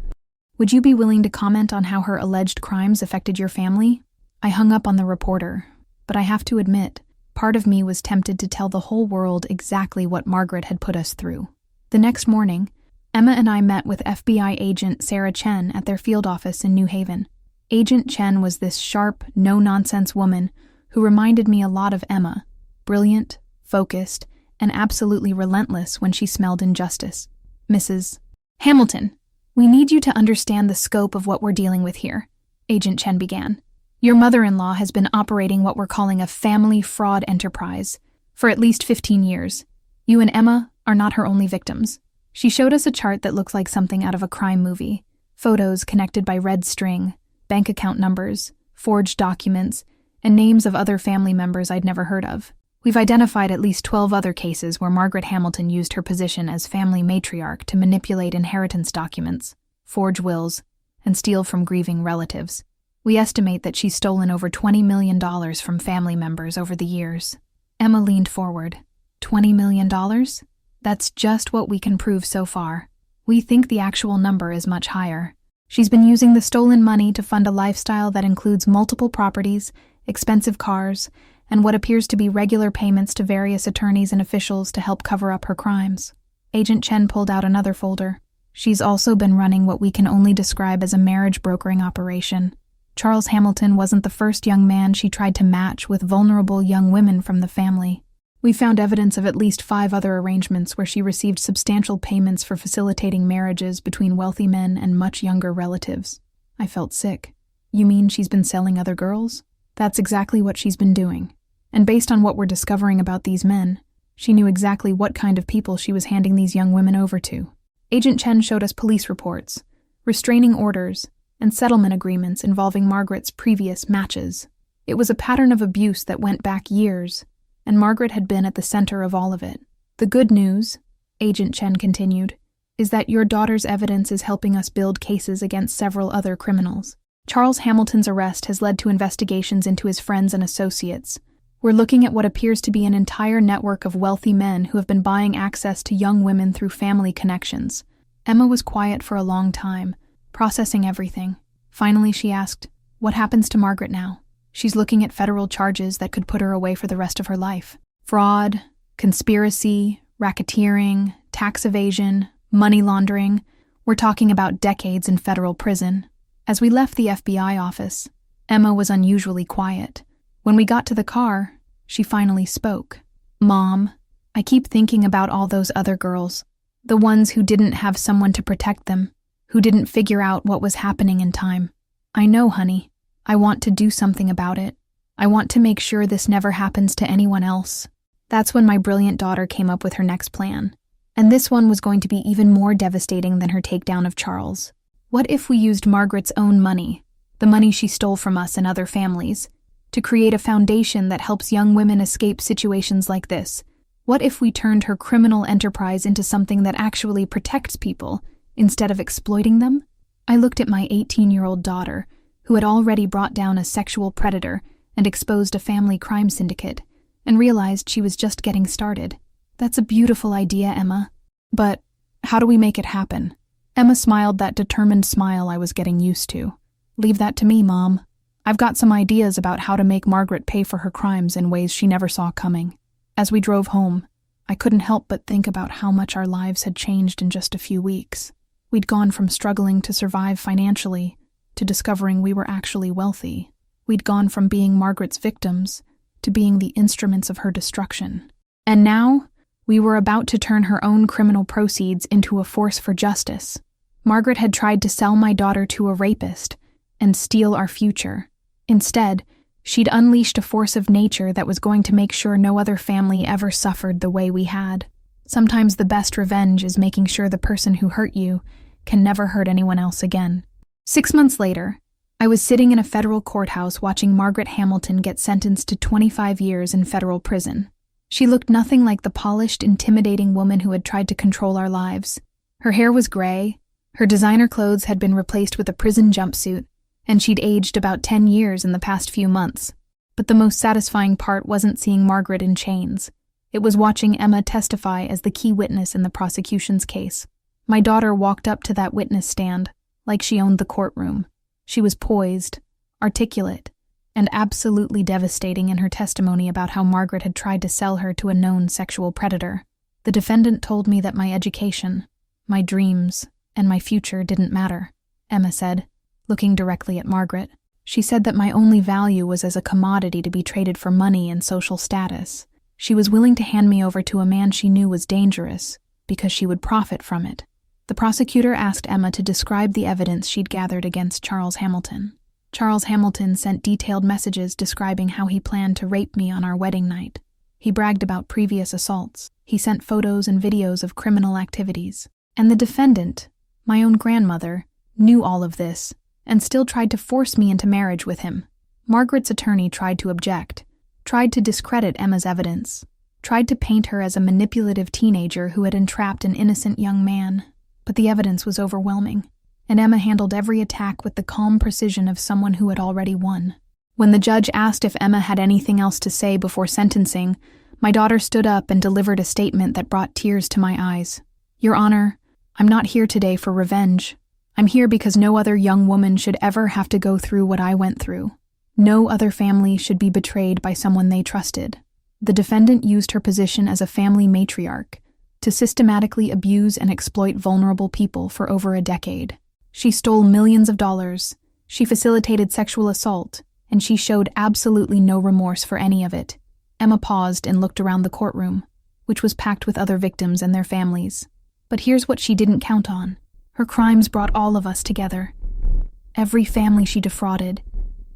Would you be willing to comment on how her alleged crimes affected your family?" I hung up on the reporter, but I have to admit, part of me was tempted to tell the whole world exactly what Margaret had put us through. The next morning, Emma and I met with FBI agent Sarah Chen at their field office in New Haven. Agent Chen was this sharp, no-nonsense woman who reminded me a lot of Emma, brilliant, focused, and absolutely relentless when she smelled injustice. Mrs. Hamilton, we need you to understand the scope of what we're dealing with here, Agent Chen began. Your mother-in-law has been operating what we're calling a family fraud enterprise for at least 15 years. You and Emma are not her only victims. She showed us a chart that looked like something out of a crime movie. Photos connected by red string, bank account numbers, forged documents, and names of other family members I'd never heard of. We've identified at least 12 other cases where Margaret Hamilton used her position as family matriarch to manipulate inheritance documents, forge wills, and steal from grieving relatives. We estimate that she's stolen over $20 million from family members over the years. Emma leaned forward. $20 million? That's just what we can prove so far. We think the actual number is much higher. She's been using the stolen money to fund a lifestyle that includes multiple properties, expensive cars, and what appears to be regular payments to various attorneys and officials to help cover up her crimes. Agent Chen pulled out another folder. She's also been running what we can only describe as a marriage brokering operation. Charles Hamilton wasn't the first young man she tried to match with vulnerable young women from the family. We found evidence of at least 5 other arrangements where she received substantial payments for facilitating marriages between wealthy men and much younger relatives. I felt sick. You mean she's been selling other girls? That's exactly what she's been doing. And based on what we're discovering about these men, she knew exactly what kind of people she was handing these young women over to. Agent Chen showed us police reports, restraining orders, and settlement agreements involving Margaret's previous matches. It was a pattern of abuse that went back years, and Margaret had been at the center of all of it. The good news, Agent Chen continued, is that your daughter's evidence is helping us build cases against several other criminals. Charles Hamilton's arrest has led to investigations into his friends and associates. We're looking at what appears to be an entire network of wealthy men who have been buying access to young women through family connections. Emma was quiet for a long time, processing everything. Finally, she asked, "What happens to Margaret now?" She's looking at federal charges that could put her away for the rest of her life. Fraud, conspiracy, racketeering, tax evasion, money laundering. We're talking about decades in federal prison. As we left the FBI office, Emma was unusually quiet. When we got to the car, she finally spoke. "Mom, I keep thinking about all those other girls, the ones who didn't have someone to protect them, who didn't figure out what was happening in time. I know, honey. I want to do something about it. I want to make sure this never happens to anyone else." That's when my brilliant daughter came up with her next plan. And this one was going to be even more devastating than her takedown of Charles. What if we used Margaret's own money, the money she stole from us and other families, to create a foundation that helps young women escape situations like this? What if we turned her criminal enterprise into something that actually protects people, instead of exploiting them? I looked at my 18-year-old daughter, who had already brought down a sexual predator and exposed a family crime syndicate, and realized she was just getting started. That's a beautiful idea, Emma. But how do we make it happen? Emma smiled that determined smile I was getting used to. Leave that to me, Mom. I've got some ideas about how to make Margaret pay for her crimes in ways she never saw coming. As we drove home, I couldn't help but think about how much our lives had changed in just a few weeks. We'd gone from struggling to survive financially to discovering we were actually wealthy. We'd gone from being Margaret's victims to being the instruments of her destruction. And now, we were about to turn her own criminal proceeds into a force for justice. Margaret had tried to sell my daughter to a rapist and steal our future. Instead, she'd unleashed a force of nature that was going to make sure no other family ever suffered the way we had. Sometimes the best revenge is making sure the person who hurt you can never hurt anyone else again. 6 months later, I was sitting in a federal courthouse watching Margaret Hamilton get sentenced to 25 years in federal prison. She looked nothing like the polished, intimidating woman who had tried to control our lives. Her hair was gray, her designer clothes had been replaced with a prison jumpsuit, and she'd aged about 10 years in the past few months. But the most satisfying part wasn't seeing Margaret in chains. It was watching Emma testify as the key witness in the prosecution's case. My daughter walked up to that witness stand, like she owned the courtroom. She was poised, articulate, and absolutely devastating in her testimony about how Margaret had tried to sell her to a known sexual predator. The defendant told me that my education, my dreams, and my future didn't matter, Emma said, looking directly at Margaret. She said that my only value was as a commodity to be traded for money and social status. She was willing to hand me over to a man she knew was dangerous because she would profit from it. The prosecutor asked Emma to describe the evidence she'd gathered against Charles Hamilton. Charles Hamilton sent detailed messages describing how he planned to rape me on our wedding night. He bragged about previous assaults. He sent photos and videos of criminal activities. And the defendant, my own grandmother, knew all of this and still tried to force me into marriage with him. Margaret's attorney tried to object, tried to discredit Emma's evidence, tried to paint her as a manipulative teenager who had entrapped an innocent young man, but the evidence was overwhelming, and Emma handled every attack with the calm precision of someone who had already won. When the judge asked if Emma had anything else to say before sentencing, my daughter stood up and delivered a statement that brought tears to my eyes. "Your Honor, I'm not here today for revenge. I'm here because no other young woman should ever have to go through what I went through. No other family should be betrayed by someone they trusted." The defendant used her position as a family matriarch to systematically abuse and exploit vulnerable people for over a decade. She stole millions of dollars, she facilitated sexual assault, and she showed absolutely no remorse for any of it. Emma paused and looked around the courtroom, which was packed with other victims and their families. But here's what she didn't count on. Her crimes brought all of us together. Every family she defrauded,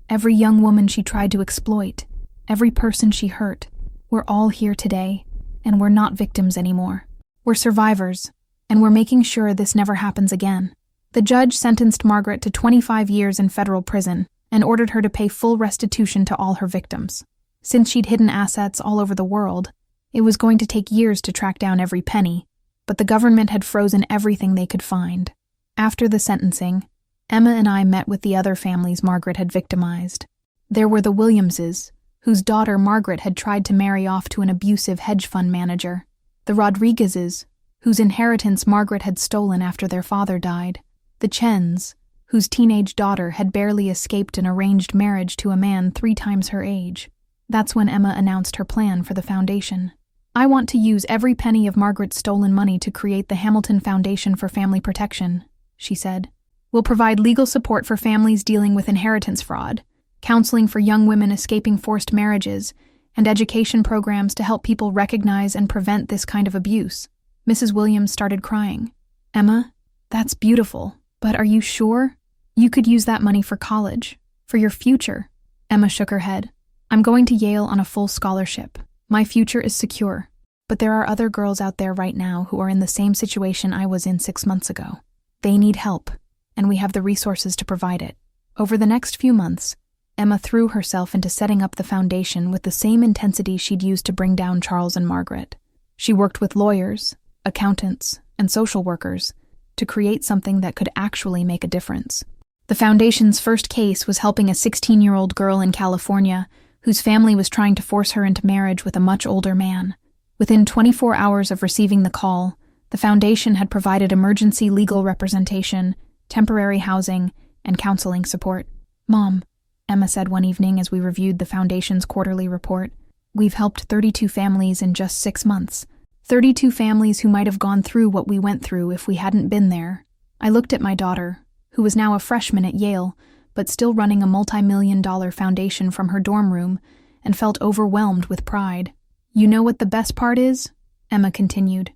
every young woman she tried to exploit, every person she hurt. We're all here today, and we're not victims anymore. We're survivors, and we're making sure this never happens again. The judge sentenced Margaret to 25 years in federal prison and ordered her to pay full restitution to all her victims. Since she'd hidden assets all over the world, it was going to take years to track down every penny, but the government had frozen everything they could find. After the sentencing, Emma and I met with the other families Margaret had victimized. There were the Williamses, whose daughter Margaret had tried to marry off to an abusive hedge fund manager. The Rodriguezes, whose inheritance Margaret had stolen after their father died. The Chens, whose teenage daughter had barely escaped an arranged marriage to a man 3 times her age. That's when Emma announced her plan for the foundation. "I want to use every penny of Margaret's stolen money to create the Hamilton Foundation for Family Protection," she said. "We'll provide legal support for families dealing with inheritance fraud, counseling for young women escaping forced marriages, and education programs to help people recognize and prevent this kind of abuse." Mrs. Williams started crying. "Emma, that's beautiful, but are you sure? You could use that money for college, for your future." Emma shook her head. "I'm going to Yale on a full scholarship. My future is secure, but there are other girls out there right now who are in the same situation I was in 6 months ago. They need help, and we have the resources to provide it." Over the next few months, Emma threw herself into setting up the foundation with the same intensity she'd used to bring down Charles and Margaret. She worked with lawyers, accountants, and social workers to create something that could actually make a difference. The foundation's first case was helping a 16-year-old girl in California whose family was trying to force her into marriage with a much older man. Within 24 hours of receiving the call, the foundation had provided emergency legal representation, temporary housing, and counseling support. "Mom," Emma said one evening as we reviewed the foundation's quarterly report, "we've helped 32 families in just 6 months. 32 families who might have gone through what we went through if we hadn't been there." I looked at my daughter, who was now a freshman at Yale, but still running a multi-million-dollar foundation from her dorm room, and felt overwhelmed with pride. "You know what the best part is?" Emma continued.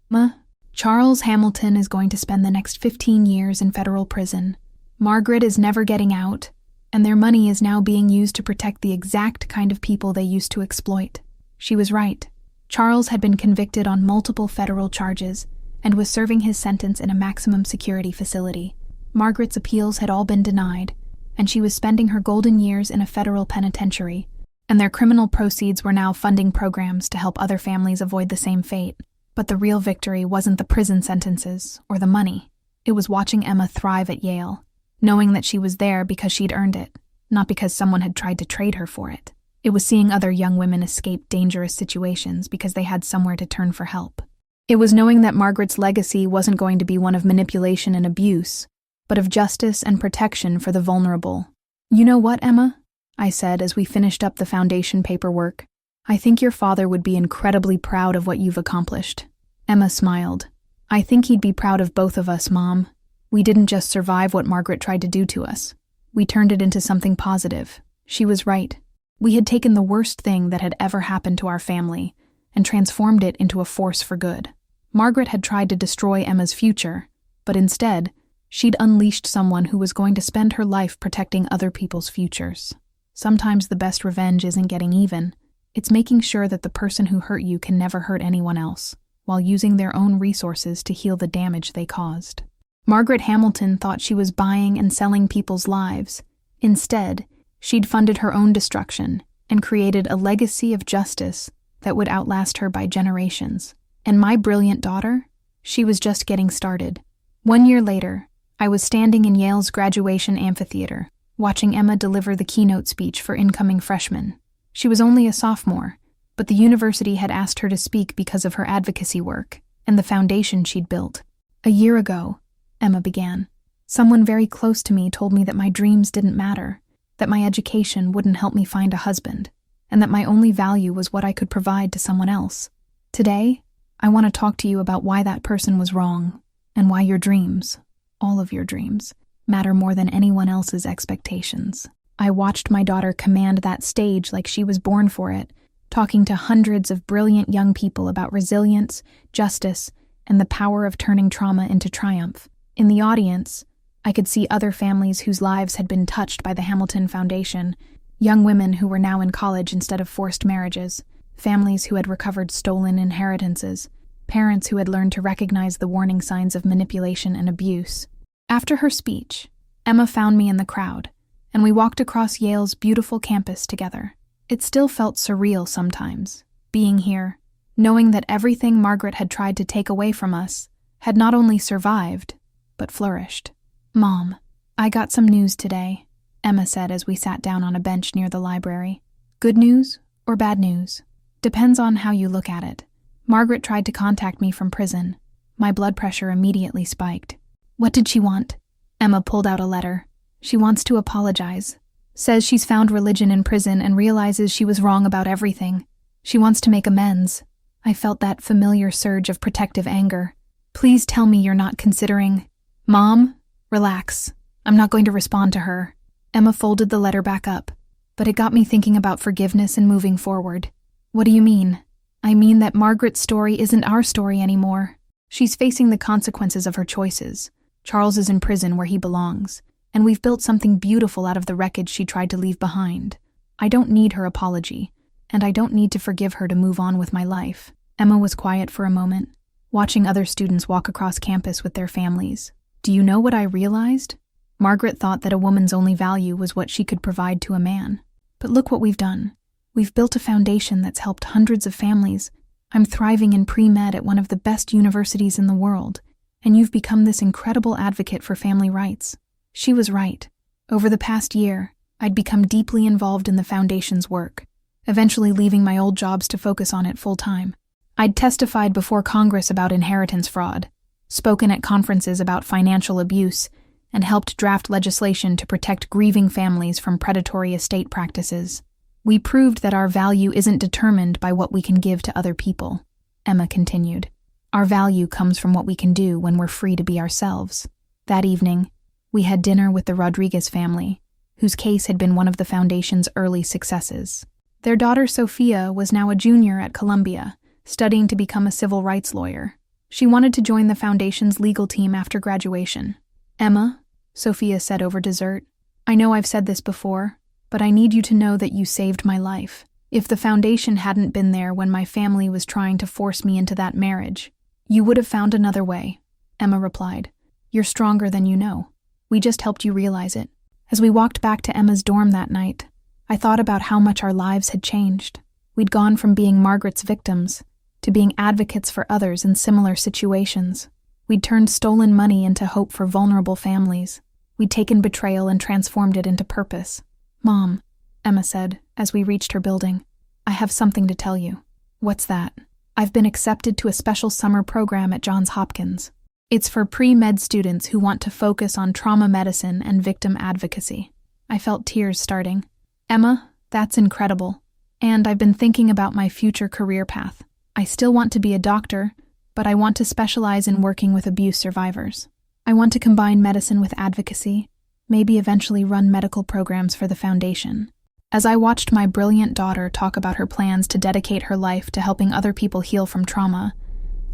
"Charles Hamilton is going to spend the next 15 years in federal prison. Margaret is never getting out, and their money is now being used to protect the exact kind of people they used to exploit." She was right. Charles had been convicted on multiple federal charges and was serving his sentence in a maximum security facility. Margaret's appeals had all been denied, and she was spending her golden years in a federal penitentiary, and their criminal proceeds were now funding programs to help other families avoid the same fate. But the real victory wasn't the prison sentences or the money. It was watching Emma thrive at Yale, knowing that she was there because she'd earned it, not because someone had tried to trade her for it. It was seeing other young women escape dangerous situations because they had somewhere to turn for help. It was knowing that Margaret's legacy wasn't going to be one of manipulation and abuse, but of justice and protection for the vulnerable. "You know what, Emma? I said as we finished up the foundation paperwork. I think your father would be incredibly proud of what you've accomplished. Emma smiled. I think he'd be proud of both of us, Mom. We didn't just survive what Margaret tried to do to us. We turned it into something positive. She was right. We had taken the worst thing that had ever happened to our family and transformed it into a force for good. Margaret had tried to destroy Emma's future, but instead, she'd unleashed someone who was going to spend her life protecting other people's futures. Sometimes the best revenge isn't getting even. It's making sure that the person who hurt you can never hurt anyone else, while using their own resources to heal the damage they caused. Margaret Hamilton thought she was buying and selling people's lives. Instead, she'd funded her own destruction and created a legacy of justice that would outlast her by generations. And my brilliant daughter? She was just getting started. 1 year later, I was standing in Yale's graduation amphitheater, watching Emma deliver the keynote speech for incoming freshmen. She was only a sophomore, but the university had asked her to speak because of her advocacy work and the foundation she'd built. A year ago, Emma began, someone very close to me told me that my dreams didn't matter, that my education wouldn't help me find a husband, and that my only value was what I could provide to someone else. Today, I want to talk to you about why that person was wrong, and why your dreams, all of your dreams, matter more than anyone else's expectations. I watched my daughter command that stage like she was born for it, talking to hundreds of brilliant young people about resilience, justice, and the power of turning trauma into triumph. In the audience, I could see other families whose lives had been touched by the Hamilton Foundation, young women who were now in college instead of forced marriages, families who had recovered stolen inheritances, parents who had learned to recognize the warning signs of manipulation and abuse. After her speech, Emma found me in the crowd, and we walked across Yale's beautiful campus together. It still felt surreal sometimes, being here, knowing that everything Margaret had tried to take away from us had not only survived, but flourished. Mom, I got some news today, Emma said as we sat down on a bench near the library. Good news or bad news? Depends on how you look at it. Margaret tried to contact me from prison. My blood pressure immediately spiked. What did she want? Emma pulled out a letter. She wants to apologize. Says she's found religion in prison and realizes she was wrong about everything. She wants to make amends. I felt that familiar surge of protective anger. Please tell me you're not considering... Mom, relax. I'm not going to respond to her. Emma folded the letter back up, but it got me thinking about forgiveness and moving forward. What do you mean? I mean that Margaret's story isn't our story anymore. She's facing the consequences of her choices. Charles is in prison where he belongs, and we've built something beautiful out of the wreckage she tried to leave behind. I don't need her apology, and I don't need to forgive her to move on with my life. Emma was quiet for a moment, watching other students walk across campus with their families. Do you know what I realized? Margaret thought that a woman's only value was what she could provide to a man. But look what we've done. We've built a foundation that's helped hundreds of families. I'm thriving in pre-med at one of the best universities in the world, and you've become this incredible advocate for family rights. She was right. Over the past year, I'd become deeply involved in the foundation's work, eventually leaving my old jobs to focus on it full-time. I'd testified before Congress about inheritance fraud, spoken at conferences about financial abuse, and helped draft legislation to protect grieving families from predatory estate practices. We proved that our value isn't determined by what we can give to other people, Emma continued. Our value comes from what we can do when we're free to be ourselves. That evening, we had dinner with the Rodriguez family, whose case had been one of the foundation's early successes. Their daughter Sophia was now a junior at Columbia, studying to become a civil rights lawyer. She wanted to join the foundation's legal team after graduation. Emma, Sophia said over dessert, I know I've said this before, but I need you to know that you saved my life. If the foundation hadn't been there when my family was trying to force me into that marriage, you would have found another way, Emma replied. You're stronger than you know. We just helped you realize it. As we walked back to Emma's dorm that night, I thought about how much our lives had changed. We'd gone from being Margaret's victims to being advocates for others in similar situations. We'd turned stolen money into hope for vulnerable families. We'd taken betrayal and transformed it into purpose. Mom, Emma said, as we reached her building, I have something to tell you. What's that? I've been accepted to a special summer program at Johns Hopkins. It's for pre-med students who want to focus on trauma medicine and victim advocacy. I felt tears starting. Emma, that's incredible. And I've been thinking about my future career path. I still want to be a doctor, but I want to specialize in working with abuse survivors. I want to combine medicine with advocacy, maybe eventually run medical programs for the foundation. As I watched my brilliant daughter talk about her plans to dedicate her life to helping other people heal from trauma,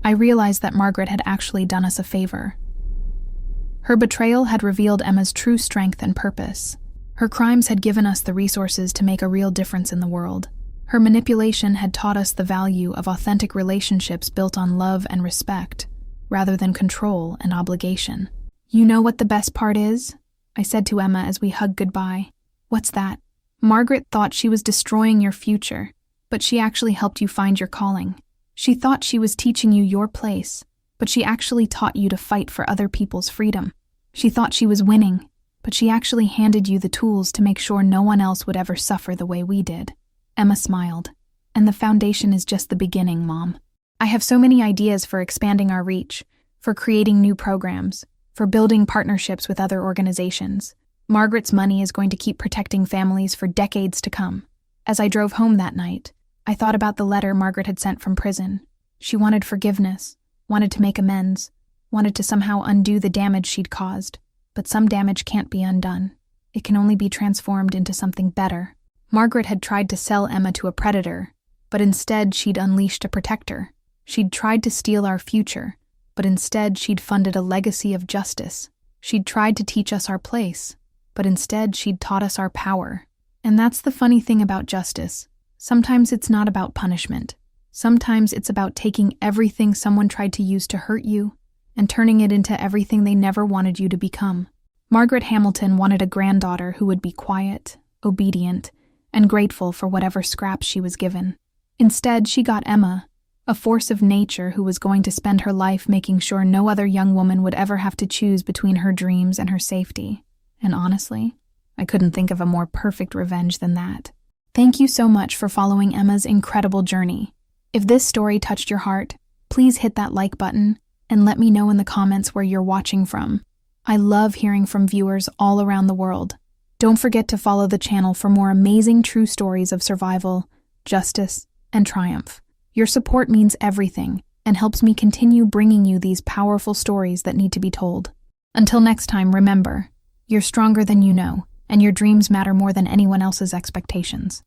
I realized that Margaret had actually done us a favor. Her betrayal had revealed Emma's true strength and purpose. Her crimes had given us the resources to make a real difference in the world. Her manipulation had taught us the value of authentic relationships built on love and respect, rather than control and obligation. You know what the best part is? I said to Emma as we hugged goodbye. What's that? Margaret thought she was destroying your future, but she actually helped you find your calling. She thought she was teaching you your place, but she actually taught you to fight for other people's freedom. She thought she was winning, but she actually handed you the tools to make sure no one else would ever suffer the way we did. Emma smiled. And the foundation is just the beginning, Mom. I have so many ideas for expanding our reach, for creating new programs, for building partnerships with other organizations. Margaret's money is going to keep protecting families for decades to come. As I drove home that night, I thought about the letter Margaret had sent from prison. She wanted forgiveness, wanted to make amends, wanted to somehow undo the damage she'd caused. But some damage can't be undone. It can only be transformed into something better. Margaret had tried to sell Emma to a predator, but instead she'd unleashed a protector. She'd tried to steal our future, but instead she'd funded a legacy of justice. She'd tried to teach us our place, but instead she'd taught us our power. And that's the funny thing about justice. Sometimes it's not about punishment. Sometimes it's about taking everything someone tried to use to hurt you and turning it into everything they never wanted you to become. Margaret Hamilton wanted a granddaughter who would be quiet, obedient, and grateful for whatever scraps she was given. Instead, she got Emma, a force of nature who was going to spend her life making sure no other young woman would ever have to choose between her dreams and her safety. And honestly, I couldn't think of a more perfect revenge than that. Thank you so much for following Emma's incredible journey. If this story touched your heart, please hit that like button and let me know in the comments where you're watching from. I love hearing from viewers all around the world. Don't forget to follow the channel for more amazing true stories of survival, justice, and triumph. Your support means everything and helps me continue bringing you these powerful stories that need to be told. Until next time, remember, you're stronger than you know, and your dreams matter more than anyone else's expectations.